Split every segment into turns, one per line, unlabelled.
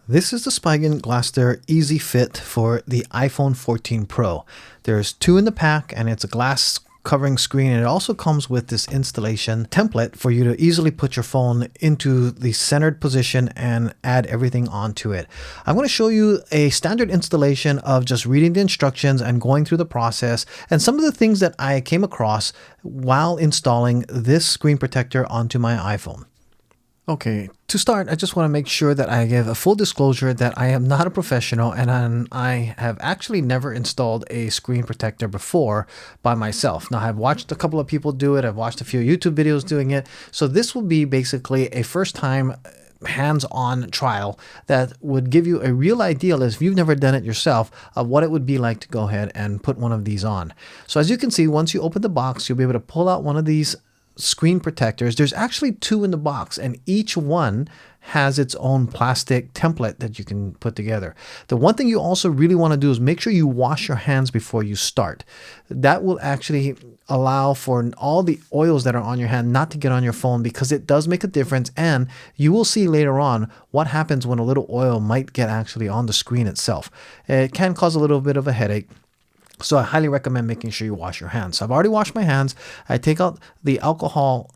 This is the Spigen Glassware Easy Fit for the iPhone 14 Pro. There's two in the pack and it's a glass covering screen, and it also comes with this installation template for you to easily put your phone into the centered position and add everything onto it. I'm going to show you a standard installation of just reading the instructions and going through the process and some of the things that I came across while installing this screen protector onto my iPhone. Okay, to start, I just want to make sure that I give a full disclosure that I am not a professional and I have actually never installed a screen protector before by myself. Now, I've watched a couple of people do it. I've watched a few YouTube videos doing it. So this will be basically a first time hands-on trial that would give you a real idea, if you've never done it yourself, of what it would be like to go ahead and put one of these on. So as you can see, once you open the box, you'll be able to pull out one of these screen protectors. There's actually two in the box, and each one has its own plastic template that you can put together. The one thing you also really want to do is make sure you wash your hands before you start. That will actually allow for all the oils that are on your hand not to get on your phone, because it does make a difference, and you will see later on what happens when a little oil might get actually on the screen itself. It can cause a little bit of a headache. So I highly recommend making sure you wash your hands. So I've already washed my hands. I take out the alcohol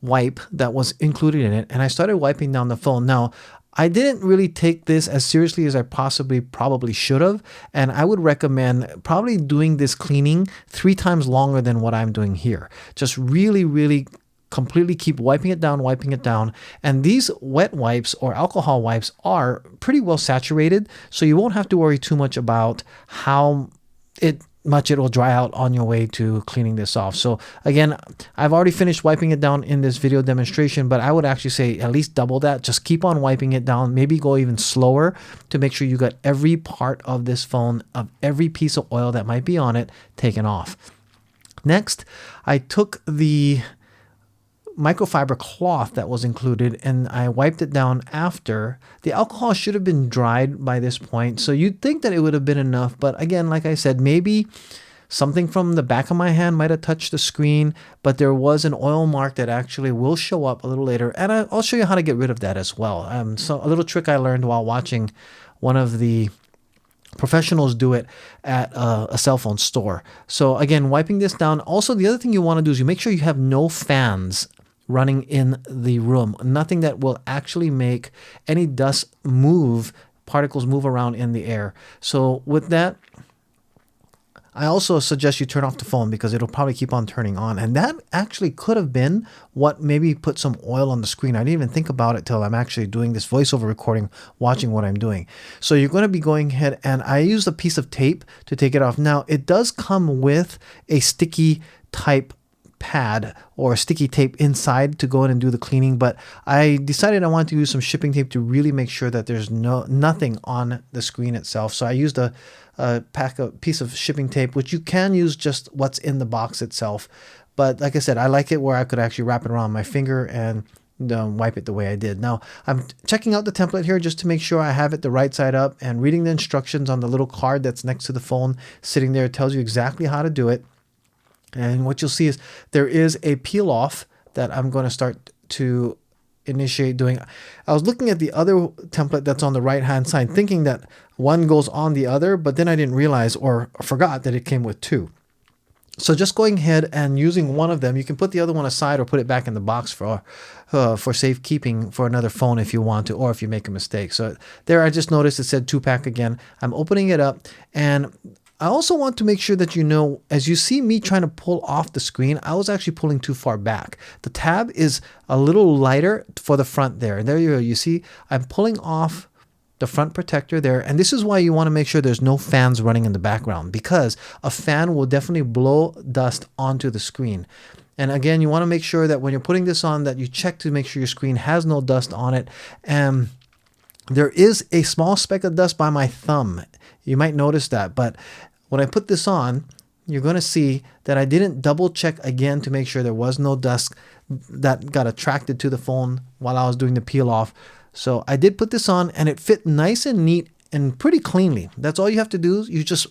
wipe that was included in it, and I started wiping down the phone. Now, I didn't really take this as seriously as I probably should have, and I would recommend probably doing this cleaning 3 times longer than what I'm doing here. Just really completely keep wiping it down. And these wet wipes or alcohol wipes are pretty well saturated, so you won't have to worry too much about how much it will dry out on your way to cleaning this off. So again, I've already finished wiping it down in this video demonstration, but I would actually say at least double that. Just keep on wiping it down, maybe go even slower to make sure you got every part of this phone, of every piece of oil that might be on it, taken off. Next, I took the microfiber cloth that was included and I wiped it down after. The alcohol should have been dried by this point, so you'd think that it would have been enough, but again, like I said, maybe something from the back of my hand might have touched the screen, but there was an oil mark that actually will show up a little later, and I'll show you how to get rid of that as well. So a little trick I learned while watching one of the professionals do it at a cell phone store. So again, wiping this down. Also, the other thing you want to do is you make sure you have no fans running in the room. Nothing that will actually make any dust move, particles move around in the air. So with that, I also suggest you turn off the phone because it'll probably keep on turning on. And that actually could have been what maybe put some oil on the screen. I didn't even think about it till I'm actually doing this voiceover recording, watching what I'm doing. So you're going to be going ahead, and I used a piece of tape to take it off. Now, it does come with a sticky type pad or sticky tape inside to go in and do the cleaning, but I decided I wanted to use some shipping tape to really make sure that there's nothing on the screen itself. So I used a piece of shipping tape, which you can use just what's in the box itself, but like I said, I like it where I could actually wrap it around my finger and wipe it the way I did. Now I'm checking out the template here just to make sure I have it the right side up, and reading the instructions on the little card that's next to the phone sitting there. It tells you exactly how to do it. And what you'll see is there is a peel off that I'm going to start to initiate doing. I was looking at the other template that's on the right hand side, thinking that one goes on the other, but then I didn't realize or forgot that it came with two. So just going ahead and using one of them, you can put the other one aside or put it back in the box for safekeeping for another phone if you want to, or if you make a mistake. So there, I just noticed it said 2-pack again. I'm opening it up, and I also want to make sure that you know, as you see me trying to pull off the screen, I was actually pulling too far back. The tab is a little lighter for the front there. And there you go. You see, I'm pulling off the front protector there. And this is why you want to make sure there's no fans running in the background, because a fan will definitely blow dust onto the screen. And again, you want to make sure that when you're putting this on, that you check to make sure your screen has no dust on it. And there is a small speck of dust by my thumb. You might notice that, but when I put this on, you're going to see that I didn't double check again to make sure there was no dust that got attracted to the phone while I was doing the peel off. So I did put this on, and it fit nice and neat and pretty cleanly. That's all you have to do. You just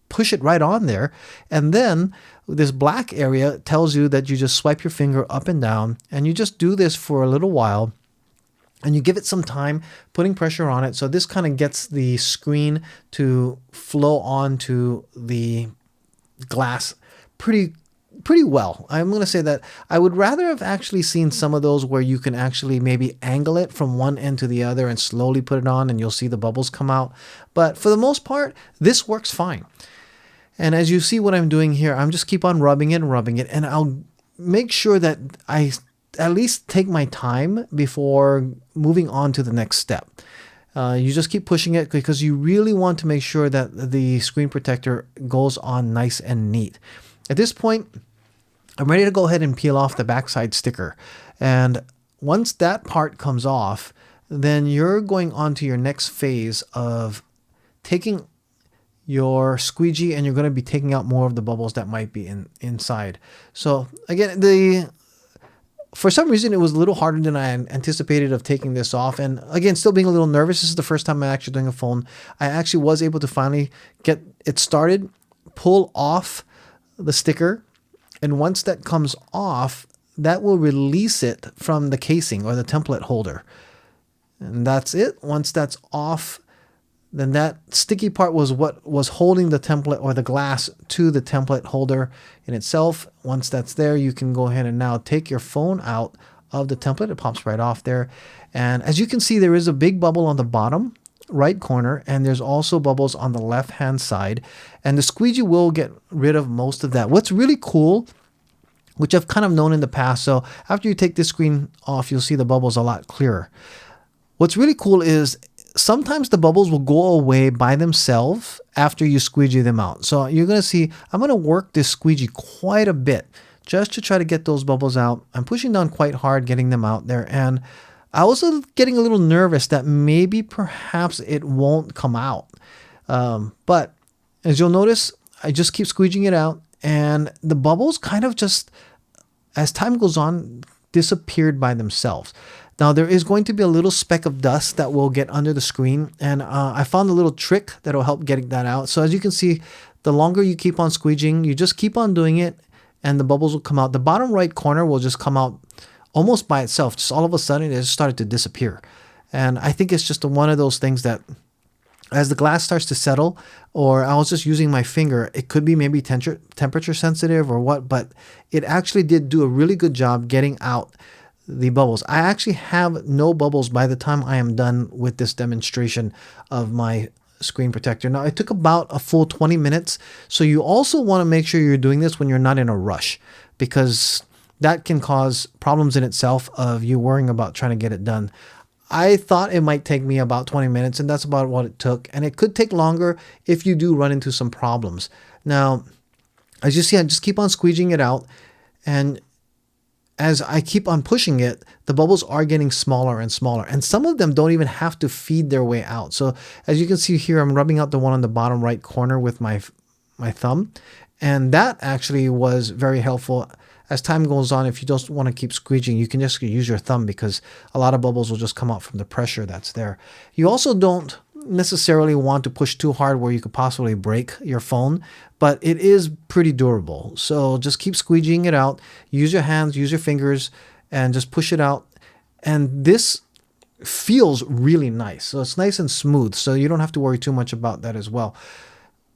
push it right on there. And then this black area tells you that you just swipe your finger up and down, and you just do this for a little while. and you give it some time putting pressure on it. So this kind of gets the screen to flow onto the glass pretty well. I'm going to say that I would rather have actually seen some of those where you can actually maybe angle it from one end to the other and slowly put it on and you'll see the bubbles come out. But for the most part, this works fine. And as you see what I'm doing here, I'm just keep on rubbing it and rubbing it, and I'll make sure that I at least take my time before moving on to the next step. You just keep pushing it because you really want to make sure that the screen protector goes on nice and neat. At this point, I'm ready to go ahead and peel off the backside sticker. And once that part comes off, then you're going on to your next phase of taking your squeegee, and you're going to be taking out more of the bubbles that might be inside. So again, for some reason, it was a little harder than I anticipated of taking this off. And again, still being a little nervous. This is the first time I'm actually doing a phone. I actually was able to finally get it started, pull off the sticker. And once that comes off, that will release it from the casing or the template holder. And that's it. Once that's off, then that sticky part was what was holding the template or the glass to the template holder in itself. Once that's there, you can go ahead and now take your phone out of the template. It pops right off there. And as you can see, there is a big bubble on the bottom right corner, and there's also bubbles on the left-hand side. And the squeegee will get rid of most of that. What's really cool, which I've kind of known in the past, so after you take this screen off, you'll see the bubbles a lot clearer. What's really cool is sometimes the bubbles will go away by themselves after you squeegee them out. So you're going to see, I'm going to work this squeegee quite a bit just to try to get those bubbles out. I'm pushing down quite hard, getting them out there. And I was getting a little nervous that maybe perhaps it won't come out. But as you'll notice, I just keep squeegeeing it out, and the bubbles kind of just, as time goes on, disappeared by themselves. Now, there is going to be a little speck of dust that will get under the screen, and I found a little trick that will help getting that out. So as you can see, the longer you keep on squeegeeing, you just keep on doing it, and the bubbles will come out. The bottom right corner will just come out almost by itself. Just all of a sudden, it just started to disappear. And I think it's just one of those things that as the glass starts to settle, or I was just using my finger, it could be maybe temperature sensitive or what, but it actually did do a really good job getting out the bubbles. I actually have no bubbles by the time I am done with this demonstration of my screen protector. Now, it took about a full 20 minutes. So you also want to make sure you're doing this when you're not in a rush, because that can cause problems in itself of you worrying about trying to get it done. I thought it might take me about 20 minutes, and that's about what it took. And it could take longer if you do run into some problems. Now, as you see, I just keep on squeegeeing it out, and as I keep on pushing it, the bubbles are getting smaller and smaller, and some of them don't even have to feed their way out. So as you can see here, I'm rubbing out the one on the bottom right corner with my thumb, and that actually was very helpful. As time goes on, if you don't want to keep squeegeeing, you can just use your thumb, because a lot of bubbles will just come out from the pressure that's there. You also don't necessarily want to push too hard where you could possibly break your phone, but it is pretty durable. So just keep squeegeeing it out. Use your hands, use your fingers, and just push it out. And this feels really nice. So it's nice and smooth, so you don't have to worry too much about that as well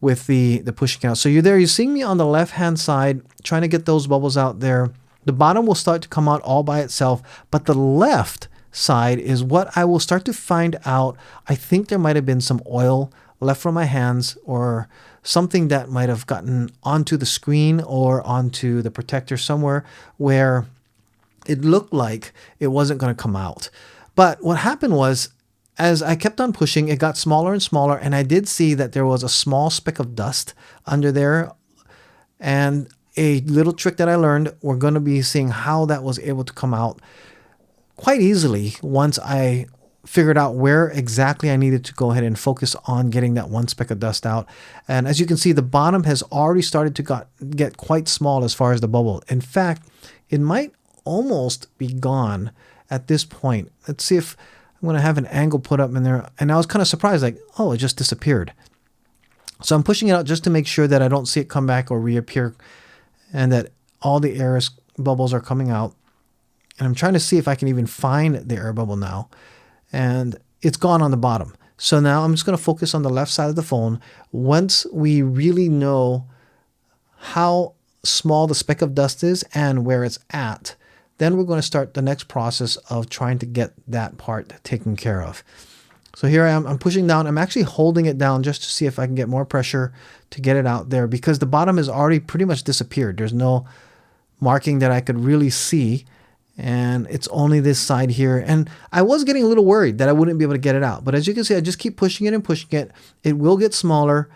with the pushing out. So you're seeing me on the left hand side trying to get those bubbles out there. The bottom will start to come out all by itself, but the left side is what I will start to find out. I think there might have been some oil left from my hands, or something that might have gotten onto the screen or onto the protector somewhere where it looked like it wasn't going to come out. But what happened was, as I kept on pushing, it got smaller and smaller, and I did see that there was a small speck of dust under there. And a little trick that I learned, we're going to be seeing how that was able to come out quite easily once I figured out where exactly I needed to go ahead and focus on getting that one speck of dust out. And as you can see, the bottom has already started to get quite small as far as the bubble. In fact, it might almost be gone at this point. Let's see if I'm going to have an angle put up in there. And I was kind of surprised, like, oh, it just disappeared. So I'm pushing it out just to make sure that I don't see it come back or reappear, and that all the air bubbles are coming out. And I'm trying to see if I can even find the air bubble now. and it's gone on the bottom. So now I'm just going to focus on the left side of the phone. Once we really know how small the speck of dust is and where it's at, then we're going to start the next process of trying to get that part taken care of. So here I am, I'm pushing down. I'm actually holding it down just to see if I can get more pressure to get it out there, because the bottom has already pretty much disappeared. There's no marking that I could really see, and it's only this side here. And I was getting a little worried that I wouldn't be able to get it out, but as you can see, I just keep pushing it and pushing it. It will get smaller.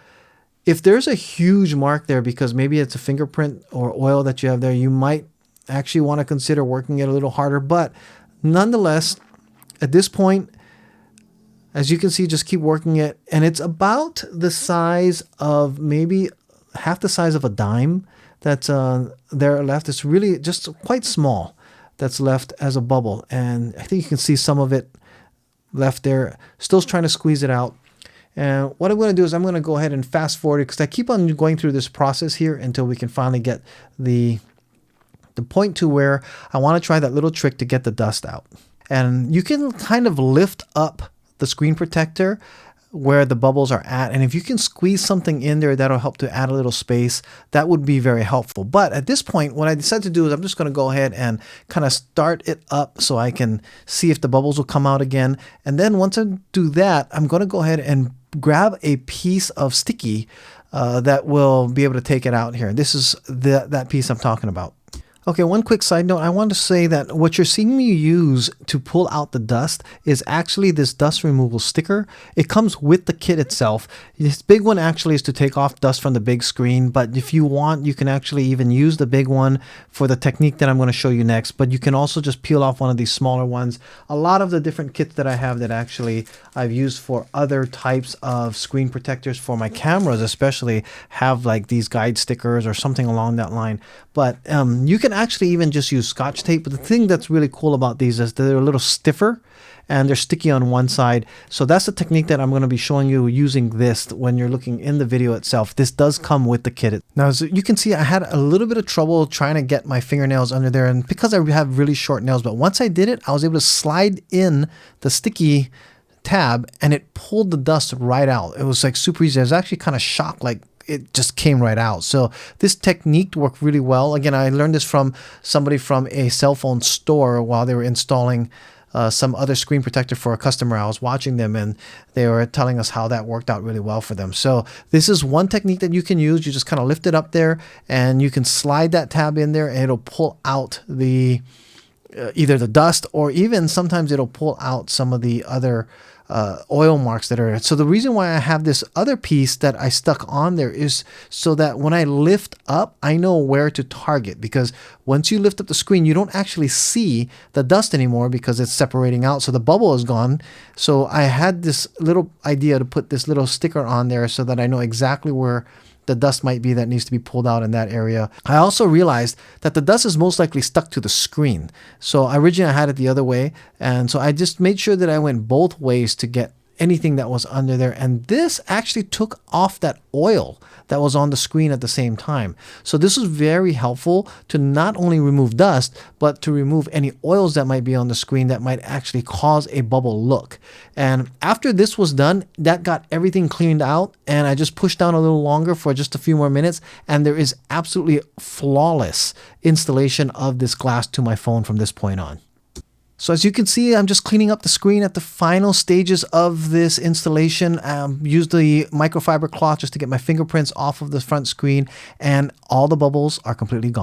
If there's a huge mark there, because maybe it's a fingerprint or oil that you have there, you might actually want to consider working it a little harder. But nonetheless, at this point, as you can see, just keep working it. And it's about the size of maybe half the size of a dime that's there left. It's really just quite small that's left as a bubble. And I think you can see some of it left there. Still trying to squeeze it out. And what I'm going to do is I'm going to go ahead and fast forward it, because I keep on going through this process here until we can finally get the point to where I want to try that little trick to get the dust out. And you can kind of lift up the screen protector where the bubbles are at, and if you can squeeze something in there, that'll help to add a little space. That would be very helpful. But at this point, what I decided to do is I'm just going to go ahead and kind of start it up so I can see if the bubbles will come out again. And then once I do that, I'm going to go ahead and grab a piece of sticky that will be able to take it out here. This is that piece I'm talking about. Okay, one quick side note. I want to say that what you're seeing me use to pull out the dust is actually this dust removal sticker. It comes with the kit itself. This big one actually is to take off dust from the big screen, but if you want, you can actually even use the big one for the technique that I'm going to show you next. But you can also just peel off one of these smaller ones. A lot of the different kits that I have that actually I've used for other types of screen protectors for my cameras especially have like these guide stickers or something along that line. But you can actually even just use Scotch tape. But the thing that's really cool about these is they're a little stiffer and they're sticky on one side. So that's the technique that I'm going to be showing you using this when you're looking in the video itself. This does come with the kit. Now, as you can see, I had a little bit of trouble trying to get my fingernails under there, and because I have really short nails, but once I did it, I was able to slide in the sticky tab and it pulled the dust right out. It was like super easy. I was actually kind of shocked, like it just came right out. So this technique worked really well. Again, I learned this from somebody from a cell phone store while they were installing some other screen protector for a customer. I was watching them and they were telling us how that worked out really well for them. So this is one technique that you can use. You just kind of lift it up there and you can slide that tab in there and it'll pull out the either the dust, or even sometimes it'll pull out some of the other oil marks that are. So the reason why I have this other piece that I stuck on there is so that when I lift up, I know where to target, because once you lift up the screen, you don't actually see the dust anymore because it's separating out. So the bubble is gone. So I had this little idea to put this little sticker on there so that I know exactly where the dust might be that needs to be pulled out in that area. I also realized that the dust is most likely stuck to the screen. So originally I had it the other way. And so I just made sure that I went both ways to get anything that was under there. And this actually took off that oil that was on the screen at the same time. So this was very helpful to not only remove dust, but to remove any oils that might be on the screen that might actually cause a bubble look. And after this was done, that got everything cleaned out, and I just pushed down a little longer for just a few more minutes, and there is absolutely flawless installation of this glass to my phone from this point on. So as you can see, I'm just cleaning up the screen at the final stages of this installation. Used the microfiber cloth just to get my fingerprints off of the front screen, and all the bubbles are completely gone.